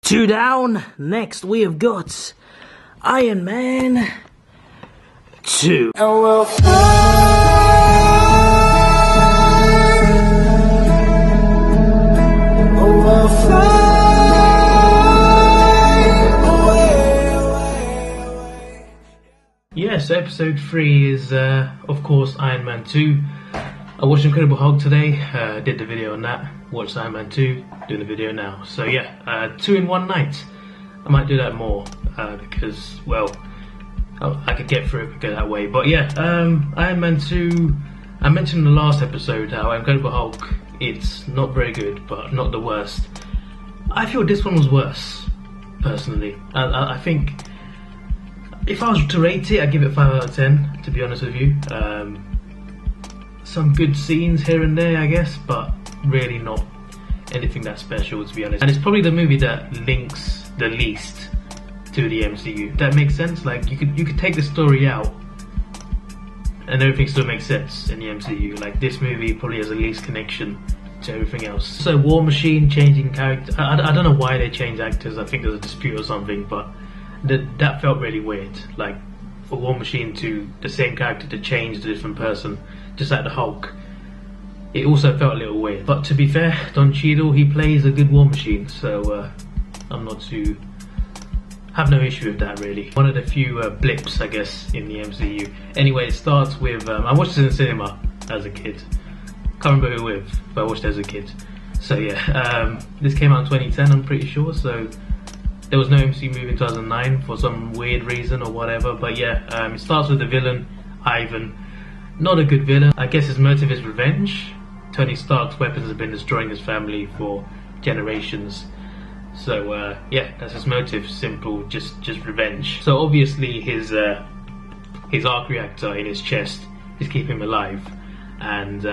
Two down. Next we have got Iron Man 2. And we'll Yes, episode 3 is, of course, Iron Man 2. I watched Incredible Hulk today, did the video on that, watched Iron Man 2, doing the video now. So yeah, 2 in one night. I might do that more, because, well, I could get through it, go that way. But yeah, Iron Man 2, I mentioned in the last episode how Incredible Hulk, it's not very good, but not the worst. I feel this one was worse, personally. I think, if I was to rate it, I'd give it 5 out of 10, to be honest with you. Some good scenes here and there, I guess, but really not anything that special, to be honest. And it's probably the movie that links the least to the MCU. That makes sense? Like, you could take the story out and everything still makes sense in the MCU. Like, this movie probably has the least connection to everything else. So War Machine changing character, I don't know why they changed actors. I think there's a dispute or something, but that felt really weird. Like, for War Machine to the same character to change to a different person, just like the Hulk, it also felt a little weird. But to be fair, Don Cheadle, he plays a good War Machine, so I'm not too, have no issue with that really. One of the few blips, I guess, in the MCU. Anyway, it starts with, I watched this in the cinema as a kid. Can't remember who with, but I watched it as a kid. So yeah, this came out in 2010, I'm pretty sure, so there was no MCU movie in 2009 for some weird reason or whatever. But yeah, it starts with the villain, Ivan. Not a good villain. I guess his motive is revenge. Tony Stark's weapons have been destroying his family for generations. So yeah, that's his motive. Simple, just revenge. So obviously his arc reactor in his chest is keeping him alive. And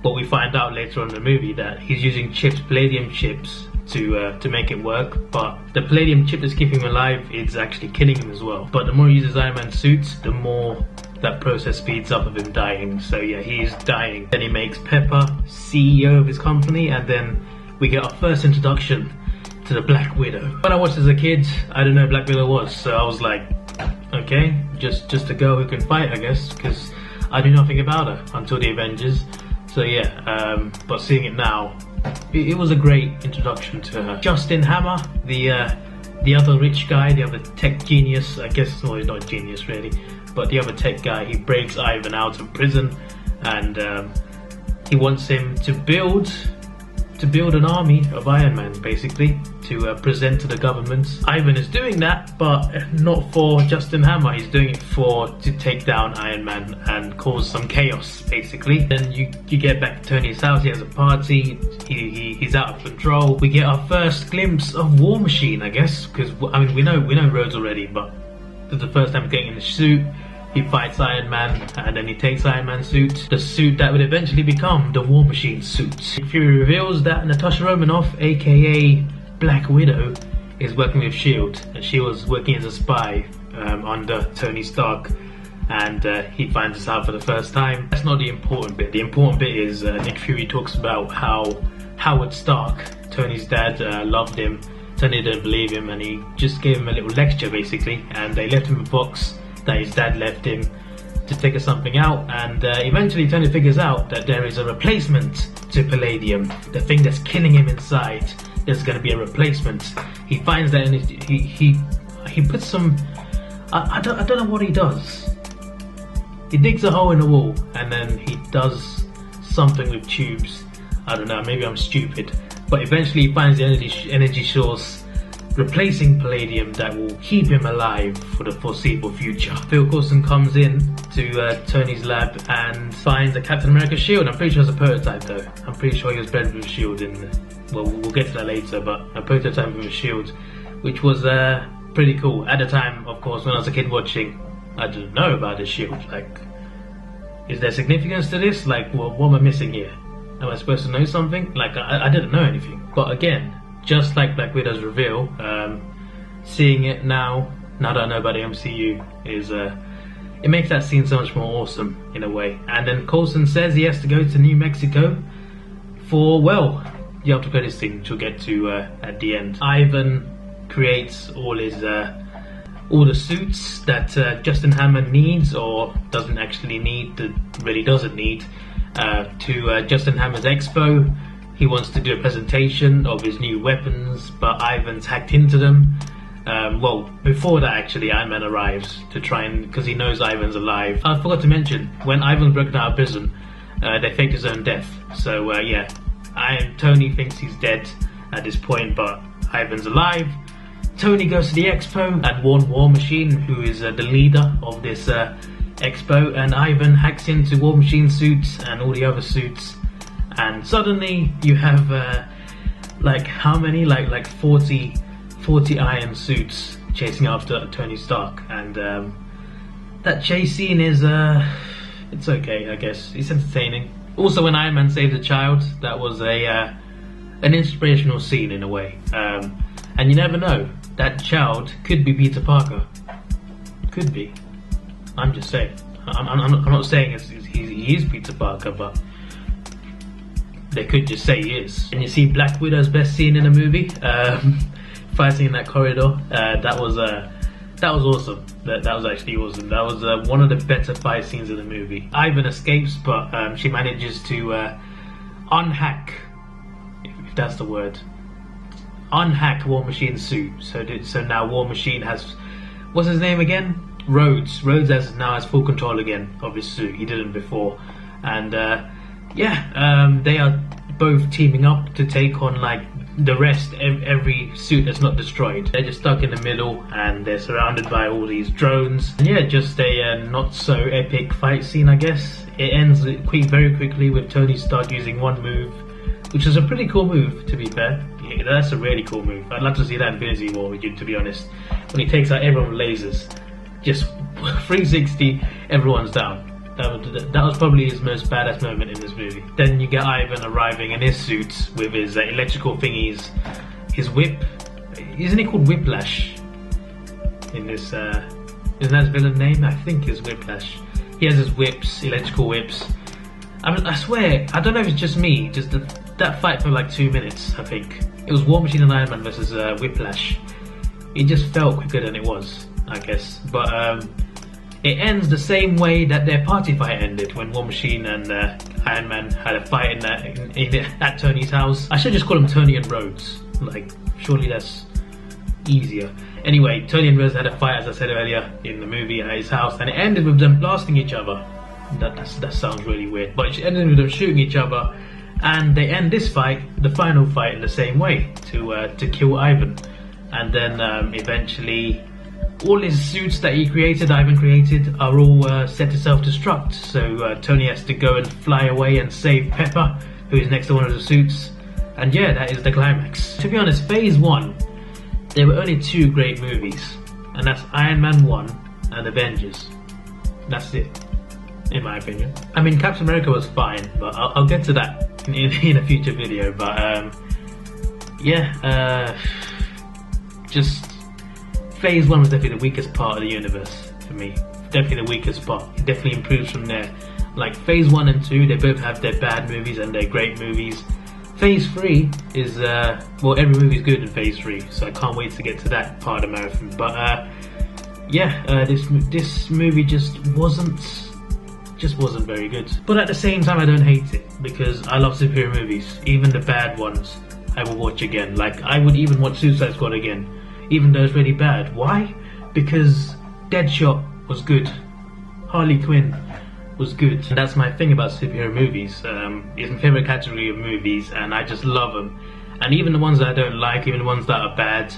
but we find out later on in the movie that he's using chips, palladium chips, to make it work, but the palladium chip that's keeping him alive is actually killing him as well. But the more he uses Iron Man's suit, the more that process speeds up of him dying. So yeah, he's dying. Then he makes Pepper CEO of his company, and then we get our first introduction to the Black Widow. When I watched as a kid, I didn't know who Black Widow was, so I was like, okay, just a girl who can fight, I guess, because I knew nothing about her until the Avengers. So yeah, but seeing it now, it was a great introduction to her. Justin Hammer, the other rich guy, the other tech genius, I guess. Well, he's not a genius really, but the other tech guy, he breaks Ivan out of prison, and he wants him to build an army of Iron Man, basically, to present to the government. Ivan is doing that, but not for Justin Hammer. He's doing it to take down Iron Man and cause some chaos, basically. Then you get back to Tony's house. He has a party. He's out of control. We get our first glimpse of War Machine, I guess, because I mean we know Rhodes already, but this is the first time he's getting in the suit. He fights Iron Man, and then he takes Iron Man's suit, the suit that would eventually become the War Machine suit. Fury reveals that Natasha Romanoff, aka Black Widow, is working with S.H.I.E.L.D. and she was working as a spy under Tony Stark, and he finds this out for the first time. That's not the important bit. The important bit is Nick Fury talks about how Howard Stark, Tony's dad, loved him. Tony didn't believe him, and he just gave him a little lecture basically, and they left him a box that his dad left him to figure something out, and eventually Tony figures out that there is a replacement to palladium, the thing that's killing him inside. There's going to be a replacement. He finds that, and he puts some, I don't know what he does. He digs a hole in the wall, and then he does something with tubes. I don't know, maybe I'm stupid, but eventually he finds the energy source replacing palladium that will keep him alive for the foreseeable future. Phil Coulson comes in to Tony's lab and finds a Captain America shield. I'm pretty sure it's a prototype though. I'm pretty sure he was bred with a shield well, we'll get to that later, but a prototype with a shield, which was pretty cool. At the time, of course, when I was a kid watching, I didn't know about this shield. Like, is there significance to this? Like, what am I missing here? Am I supposed to know something? Like, I didn't know anything. But again, just like Black Widow's reveal, seeing it now that I know about the MCU, is it makes that scene so much more awesome in a way. And then Coulson says he has to go to New Mexico for, well, the after credits scene, which we'll get to at the end. Ivan creates all the suits that Justin Hammond needs or doesn't actually need, really doesn't need, to Justin Hammond's expo. He wants to do a presentation of his new weapons, but Ivan's hacked into them. Well, before that actually, Iron Man arrives to try and, because he knows Ivan's alive. I forgot to mention, when Ivan's broken out of prison, they faked his own death. So yeah, Tony thinks he's dead at this point, but Ivan's alive. Tony goes to the expo and warns War Machine, who is the leader of this expo, and Ivan hacks into War Machine suits and all the other suits, and suddenly you have like how many? Like 40 iron suits chasing after Tony Stark, and that chase scene is it's okay, I guess. It's entertaining. Also, when Iron Man saves a child, that was an inspirational scene in a way. And you never know, that child could be Peter Parker. Could be. I'm just saying. I'm not saying he is Peter Parker, but they could just say he is. And you see Black Widow's best scene in the movie, fighting in that corridor. That was awesome. That was actually awesome. That was one of the better fight scenes in the movie. Ivan escapes, but she manages to unhack, if that's the word, unhack War Machine's suit. So now War Machine has, what's his name again? Rhodes now has full control again of his suit. He didn't before, and they are both teaming up to take on like the rest, every suit that's not destroyed. They're just stuck in the middle and they're surrounded by all these drones. And yeah, just a not so epic fight scene, I guess. It ends very quickly with Tony Stark using one move, which is a pretty cool move, to be fair. Yeah, that's a really cool move. I'd love to see that in Infinity War, to be honest. When he takes out everyone with lasers, just 360, everyone's down. That was probably his most badass moment in this movie. Then you get Ivan arriving in his suit with his electrical thingies, his whip. Isn't he called Whiplash? In this, isn't that his villain name? I think it's Whiplash. He has his whips, electrical whips. I mean, I swear, I don't know if it's just me, just that fight for like 2 minutes, I think. It was War Machine and Iron Man versus Whiplash. It just felt quicker than it was, I guess. But it ends the same way that their party fight ended, when War Machine and Iron Man had a fight at Tony's house. I should just call them Tony and Rhodes. Like, surely that's easier. Anyway, Tony and Rhodes had a fight, as I said earlier, in the movie at his house, and it ended with them blasting each other. That sounds really weird, but it ended with them shooting each other, and they end this fight, the final fight, in the same way, to kill Ivan. And then eventually, all his suits that Ivan created, are all set to self-destruct. So Tony has to go and fly away and save Pepper, who is next to one of the suits. And yeah, that is the climax. To be honest, Phase 1, there were only 2 great movies, and that's Iron Man 1 and Avengers. That's it, in my opinion. I mean, Captain America was fine, but I'll get to that in a future video. But just Phase 1 was definitely the weakest part of the universe for me. Definitely the weakest part. It definitely improves from there. Like Phase 1 and 2, they both have their bad movies and their great movies. Phase 3 is, well, every movie is good in Phase 3, so I can't wait to get to that part of the marathon. But this movie just wasn't very good. But at the same time, I don't hate it, because I love superhero movies. Even the bad ones, I will watch again. Like, I would even watch Suicide Squad again, even though it's really bad. Why? Because Deadshot was good. Harley Quinn was good. And that's my thing about superhero movies. It's my favourite category of movies, and I just love them. And even the ones that I don't like, even the ones that are bad,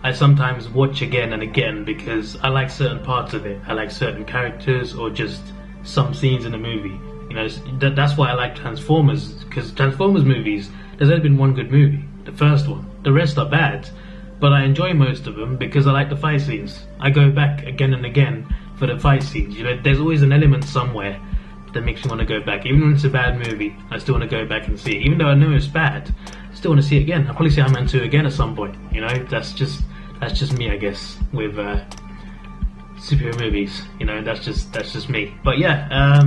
I sometimes watch again and again, because I like certain parts of it. I like certain characters, or just some scenes in the movie. You know, that's why I like Transformers, because Transformers movies, there's only been one good movie, the first one. The rest are bad, but I enjoy most of them because I like the fight scenes. I go back again and again for the fight scenes. You know, there's always an element somewhere that makes me want to go back. Even when it's a bad movie, I still want to go back and see it. Even though I know it's bad, I still want to see it again. I'll probably see Iron Man 2 again at some point. You know, that's just me, I guess, with superhero movies. You know, that's just me. But yeah,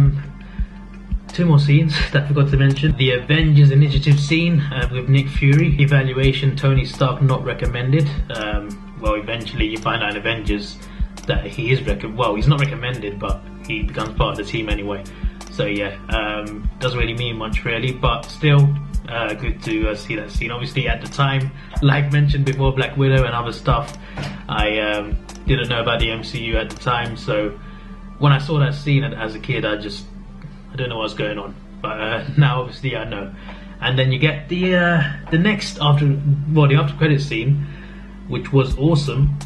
2 more scenes that I forgot to mention. The Avengers Initiative scene with Nick Fury. Evaluation: Tony Stark not recommended. Well, eventually you find out in Avengers that he is he's not recommended, but he becomes part of the team anyway. So yeah, doesn't really mean much really, but still good to see that scene. Obviously at the time, like mentioned before, Black Widow and other stuff, I didn't know about the MCU at the time, so when I saw that scene as a kid, I don't know what's going on, but now obviously I know. And then you get the after credit scene, which was awesome.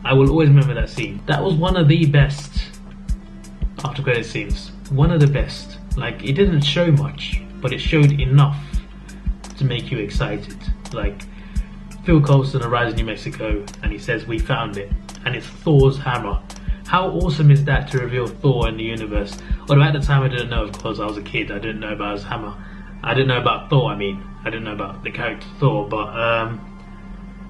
I will always remember that scene. That was one of the best after credit scenes. One of the best. Like, it didn't show much, but it showed enough to make you excited. Like, Phil Coulson arrives in New Mexico and he says, "We found it," and it's Thor's hammer. How awesome is that to reveal Thor in the universe? Although at the time I didn't know, of course, I was a kid. I didn't know about his hammer. I didn't know about Thor, I didn't know about the character Thor, but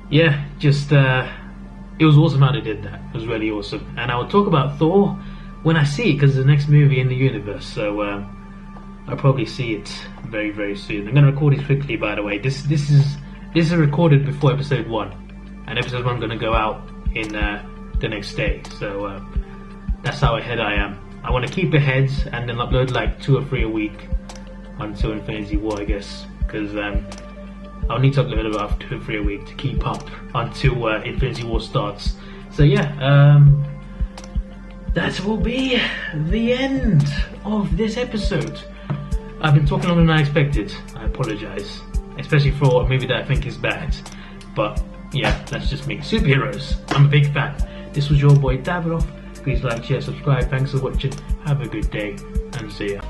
yeah, just it was awesome how they did that. It was really awesome. And I will talk about Thor when I see it, because it's the next movie in the universe, so I'll probably see it very, very soon. I'm going to record it quickly, by the way. This is recorded before episode 1, and episode 1 is going to go out in the next day, so that's how ahead I am. I want to keep ahead and then upload like 2 or 3 a week until Infinity War, I guess, because I'll need to upload about 2 or 3 a week to keep up until Infinity War starts. So yeah, that will be the end of this episode. I've been talking longer than I expected. I apologise, especially for a movie that I think is bad, but yeah, that's just me. Superheroes, I'm a big fan. This was your boy Davidoff. Please like, share, subscribe. Thanks for watching. Have a good day and see ya.